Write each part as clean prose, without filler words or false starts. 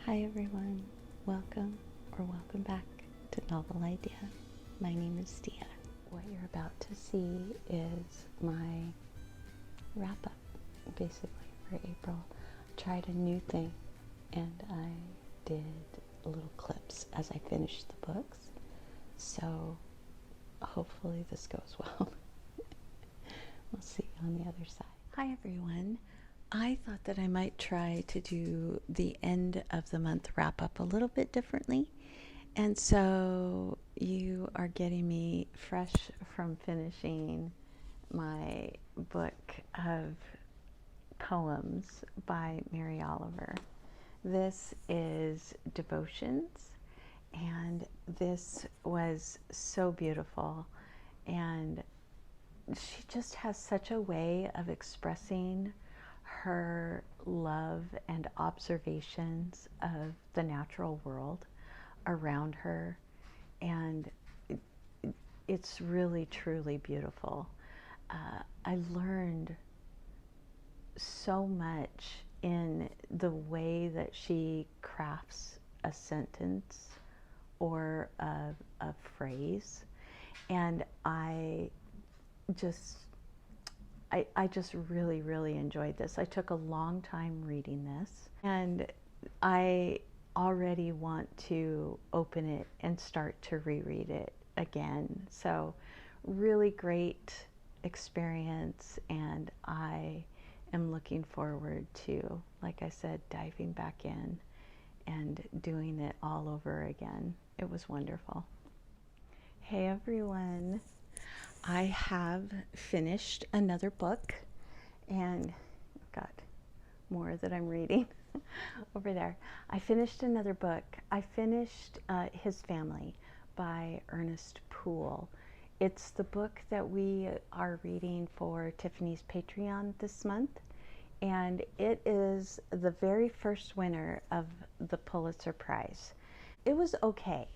Hi everyone, welcome back to Novel iDeea. My name is Dia. What you're about to see is my wrap up, basically, for April. I tried a new thing and I did little clips as I finished the books, so hopefully this goes well. We'll see you on the other side. Hi everyone. I thought that I might try to do the end of the month wrap up a little bit differently. And so you are getting me fresh from finishing my book of poems by Mary Oliver. This is Devotions, and this was so beautiful. And she just has such a way of expressing her love and observations of the natural world around her, and it's really truly beautiful. I learned so much in the way that she crafts a sentence or a phrase, and I just really enjoyed this. I took a long time reading this, and I already want to open it and start to reread it again. So really great experience, and I am looking forward to, like I said, diving back in and doing it all over again. It was wonderful. Hey everyone. I have finished another book, and I've got more that I'm reading over there. I finished another book. I finished His Family by Ernest Poole. It's the book that we are reading for Tiffany's Patreon this month, and it is the very first winner of the Pulitzer Prize. It was okay.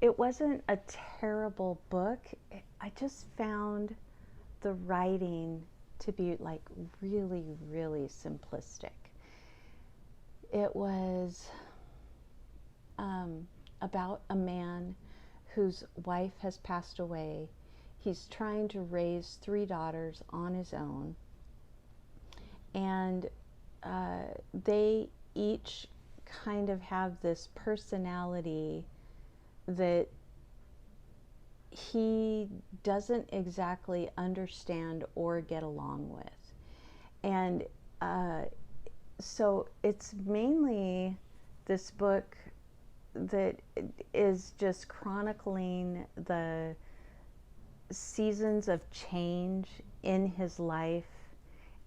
It wasn't a terrible book. I just found the writing to be like really simplistic. It was about a man whose wife has passed away. He's trying to raise 3 daughters on his own, and they each kind of have this personality that he doesn't exactly understand or get along with. And so it's mainly this book that is just chronicling the seasons of change in his life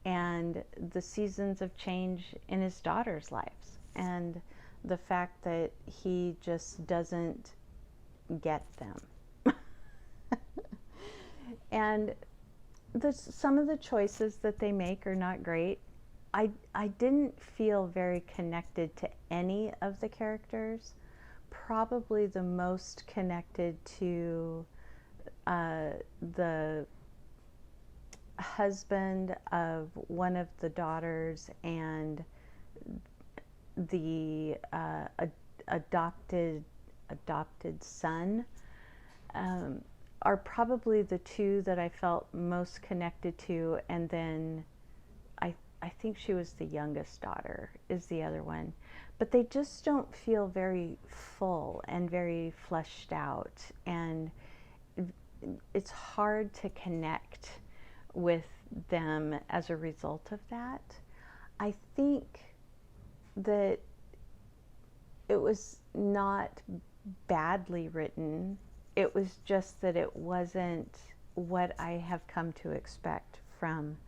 and the seasons of change in his daughter's lives, and the fact that he just doesn't get them. And some of the choices that they make are not great. I didn't feel very connected to any of the characters. Probably the most connected to the husband of one of the daughters and the adopted son are probably the two that I felt most connected to, and then I think she was the youngest daughter is the other one. But they just don't feel very full and very fleshed out, and it's hard to connect with them as a result of that. I think that it was not badly written. It was just that it wasn't what I have come to expect from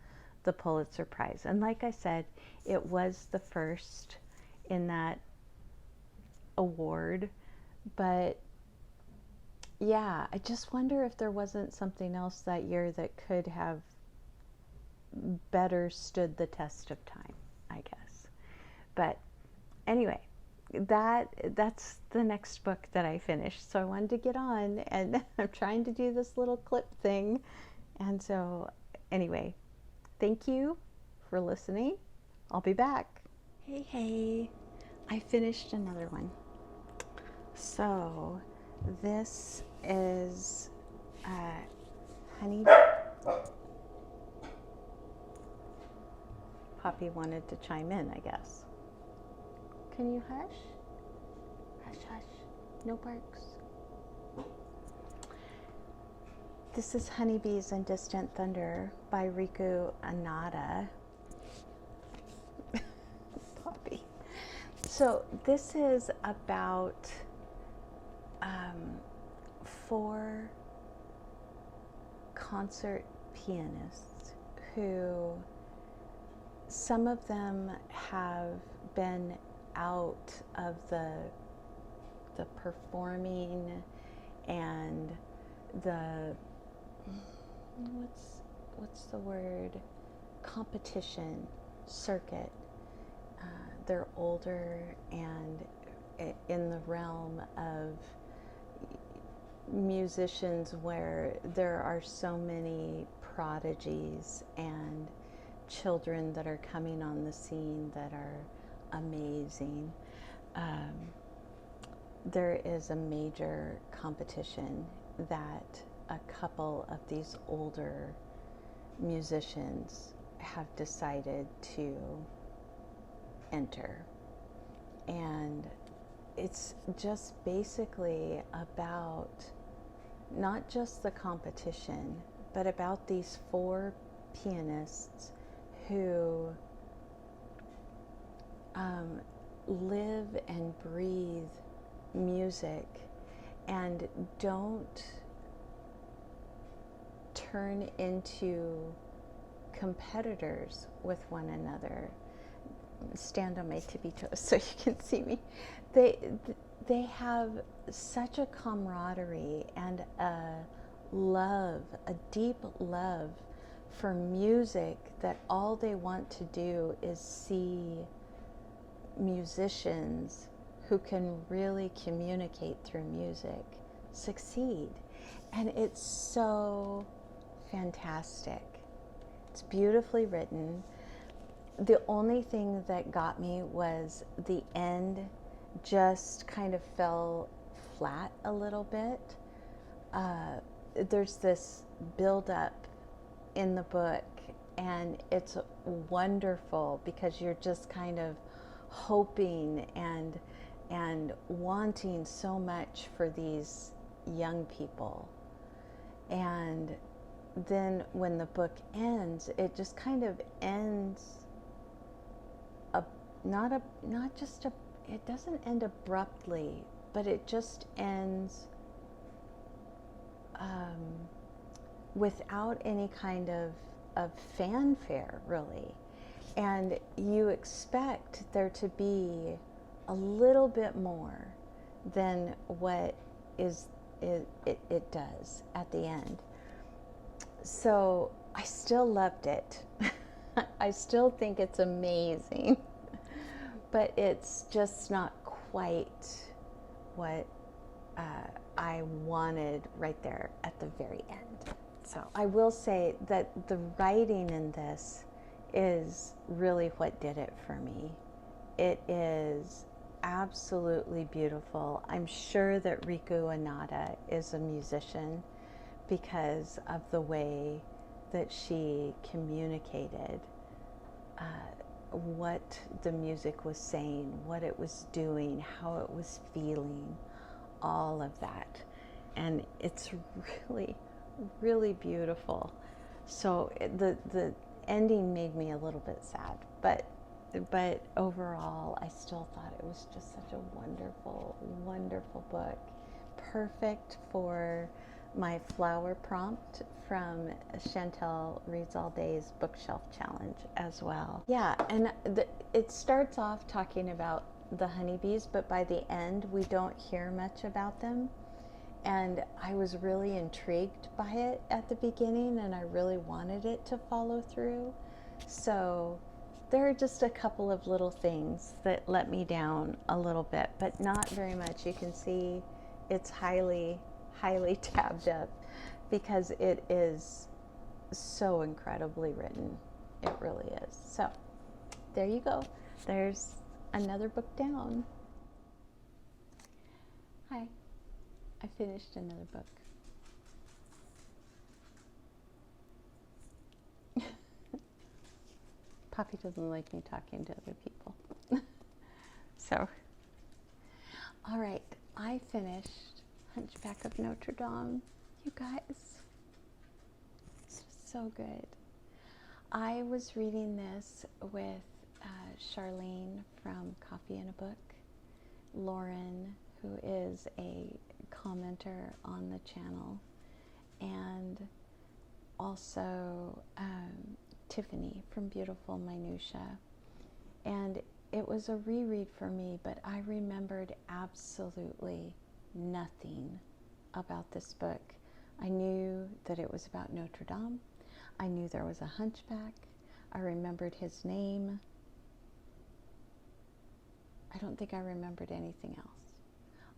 the Pulitzer Prize. And like I said, it was the first in that award. But yeah, I just wonder if there wasn't something else that year that could have better stood the test of time, I guess. But anyway, that's the next book that I finished, so I wanted to get on, and I'm trying to do this little clip thing. And so anyway, thank you for listening. I'll be back. Hey, I finished another one. So this is Honey. Poppy wanted to chime in, I guess. Can you hush? Hush, hush. No barks. This is Honeybees and Distant Thunder by Riku Onda. Poppy. So this is about 4 concert pianists who, some of them have been out of the performing and the what's the word, competition circuit. They're older and in the realm of musicians where there are so many prodigies and children that are coming on the scene that are amazing. There is a major competition that a couple of these older musicians have decided to enter. And it's just basically about not just the competition, but about these 4 pianists who live and breathe music and don't turn into competitors with one another. Stand on my tippy toes so you can see me. They have such a camaraderie and a love, a deep love for music, that all they want to do is see musicians who can really communicate through music succeed. And it's so fantastic. It's beautifully written. The only thing that got me was the end just kind of fell flat a little bit. There's this build-up in the book, and it's wonderful because you're just kind of hoping and wanting so much for these young people. And then when the book ends, it just kind of ends it doesn't end abruptly, but it just ends without any kind of fanfare, really. And you expect there to be a little bit more than what it does at the end. So I still loved it. I still think it's amazing, but it's just not quite what I wanted right there at the very end. So I will say that the writing in this is really what did it for me. It is absolutely beautiful. I'm sure that Riku Onda is a musician because of the way that she communicated what the music was saying, what it was doing, how it was feeling, all of that. And it's really, really beautiful. So the ending made me a little bit sad, but overall I still thought it was just such a wonderful, wonderful book. Perfect for my flower prompt from Chantel Reads All Day's Bookshelf Challenge as well. Yeah, and it starts off talking about the honeybees, but by the end we don't hear much about them. And I was really intrigued by it at the beginning, and I really wanted it to follow through. So there are just a couple of little things that let me down a little bit, but not very much. You can see it's highly, highly tabbed up because it is so incredibly written. It really is. So there you go. There's another book down. Hi, I finished another book. Poppy doesn't like me talking to other people. So, all right, I finished Hunchback of Notre Dame. You guys, this was so good. I was reading this with Charlene from Coffee and a Book, Lauren, who is a commenter on the channel, and also Tiffany from Beautiful Minutia. And it was a reread for me, but I remembered absolutely nothing about this book. I knew that it was about Notre Dame. I knew there was a hunchback. I remembered his name. I don't think I remembered anything else.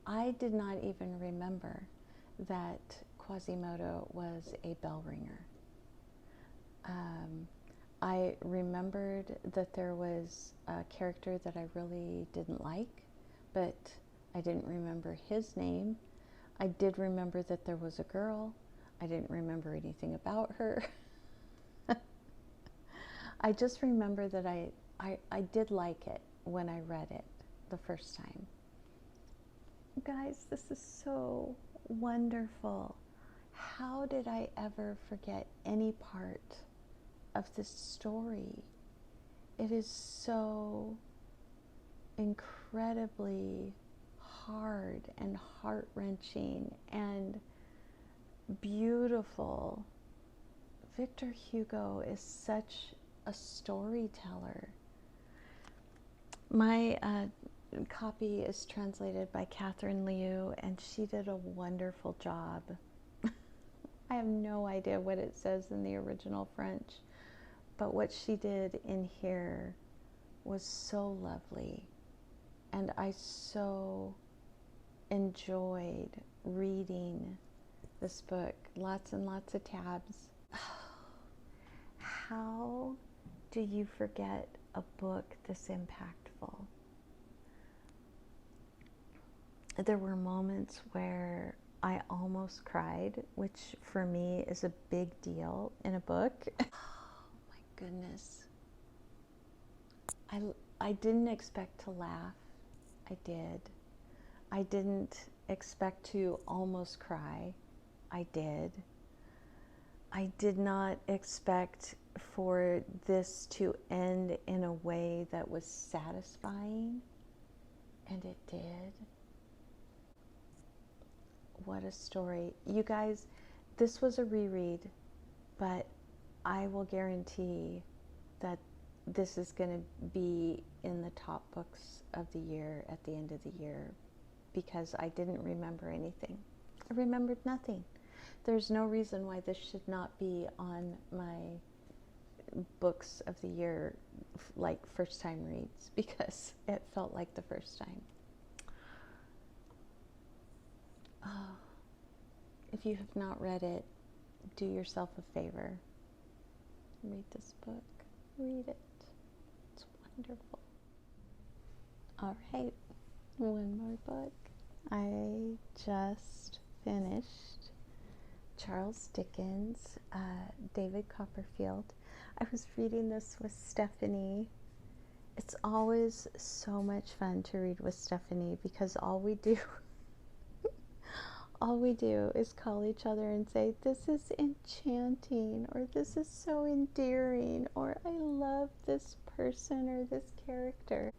I did not even remember that Quasimodo was a bell ringer. I remembered that there was a character that I really didn't like, but I didn't remember his name. I did remember that there was a girl. I didn't remember anything about her. I just remember that I did like it when I read it the first time. Guys, this is so wonderful. How did I ever forget any part of this story? It is so incredibly hard and heart-wrenching and beautiful. Victor Hugo is such a storyteller. My copy is translated by Catherine Liu, and she did a wonderful job. I have no idea what it says in the original French, but what she did in here was so lovely, and I so enjoyed reading this book. Lots and lots of tabs. How do you forget a book this impactful? There were moments where I almost cried, which for me is a big deal in a book. Oh my goodness. I didn't expect to laugh. I did. I didn't expect to almost cry. I did. I did not expect for this to end in a way that was satisfying, and it did. What a story. You guys, this was a reread, but I will guarantee that this is going to be in the top books of the year at the end of the year, because I didn't remember anything. I remembered nothing. There's no reason why this should not be on my books of the year, like first time reads, because it felt like the first time. Oh, if you have not read it, do yourself a favor. Read this book. Read it. It's wonderful. All right, one more book. I just finished Charles Dickens, David Copperfield. I was reading this with Stephanie. It's always so much fun to read with Stephanie, because all we do is call each other and say, this is enchanting, or this is so endearing, or I love this person or this character.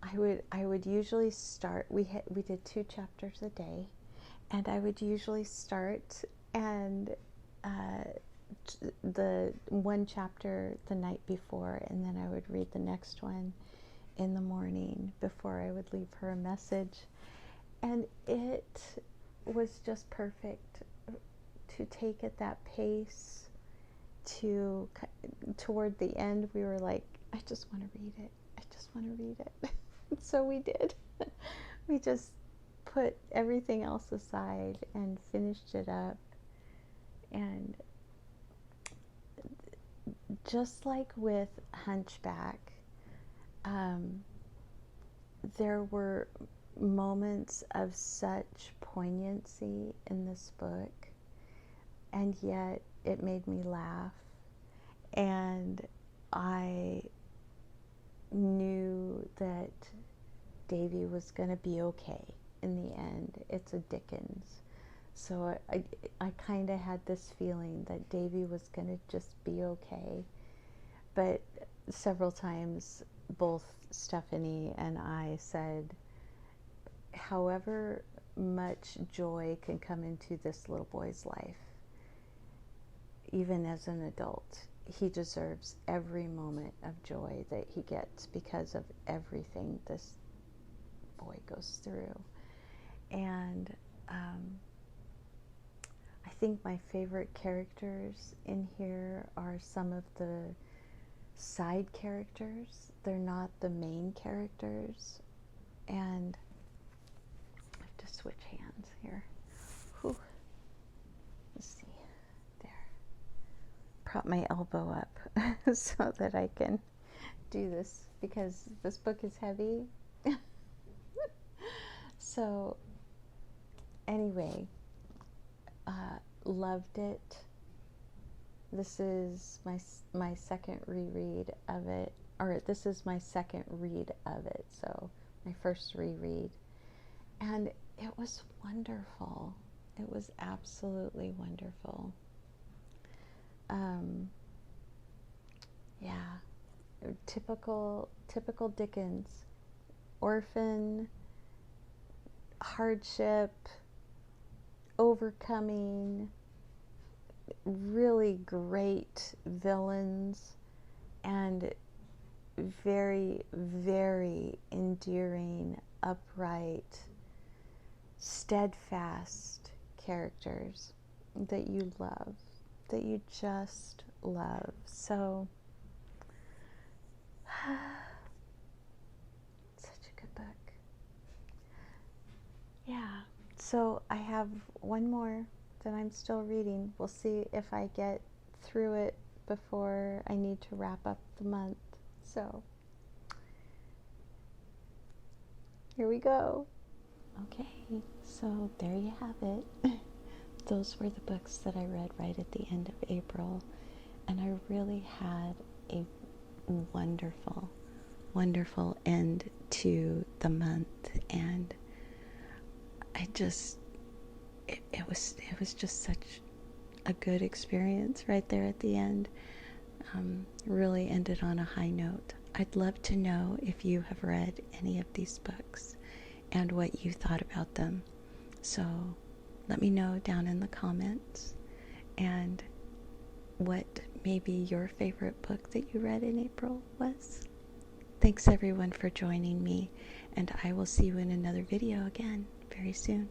I would usually start, we did 2 chapters a day, and I would usually start and the one chapter the night before, and then I would read the next one in the morning before I would leave her a message. And it was just perfect to take at that pace. Toward the end, we were like, I just want to read it. I just want to read it. So we did. We just put everything else aside and finished it up. And just like with Hunchback, there were moments of such poignancy in this book, and yet it made me laugh, and I knew that Davy was going to be okay in the end. It's a Dickens. So I kind of had this feeling that Davy was going to just be okay. But several times, both Stephanie and I said, however much joy can come into this little boy's life, even as an adult, he deserves every moment of joy that he gets because of everything this boy goes through. And I think my favorite characters in here are some of the side characters. They're not the main characters. And I have to switch hands here. Whew. Let's see. There. Prop my elbow up so that I can do this, because this book is heavy. So anyway, loved it. This is my second reread of it, or this is my second read of it, so my first reread. And it was wonderful. It was absolutely wonderful. Yeah, typical Dickens. Orphan, hardship, overcoming, really great villains, and very, very endearing, upright, steadfast characters that you love, that you just love. So, such a good book. Yeah, so I have one more that I'm still reading. We'll see if I get through it before I need to wrap up the month. So, here we go. Okay, so there you have it. Those were the books that I read right at the end of April, and I really had a wonderful, wonderful end to the month, and I just, it was just such a good experience right there at the end. Really ended on a high note. I'd love to know if you have read any of these books and what you thought about them. So let me know down in the comments, and what maybe your favorite book that you read in April was. Thanks everyone for joining me, and I will see you in another video again very soon.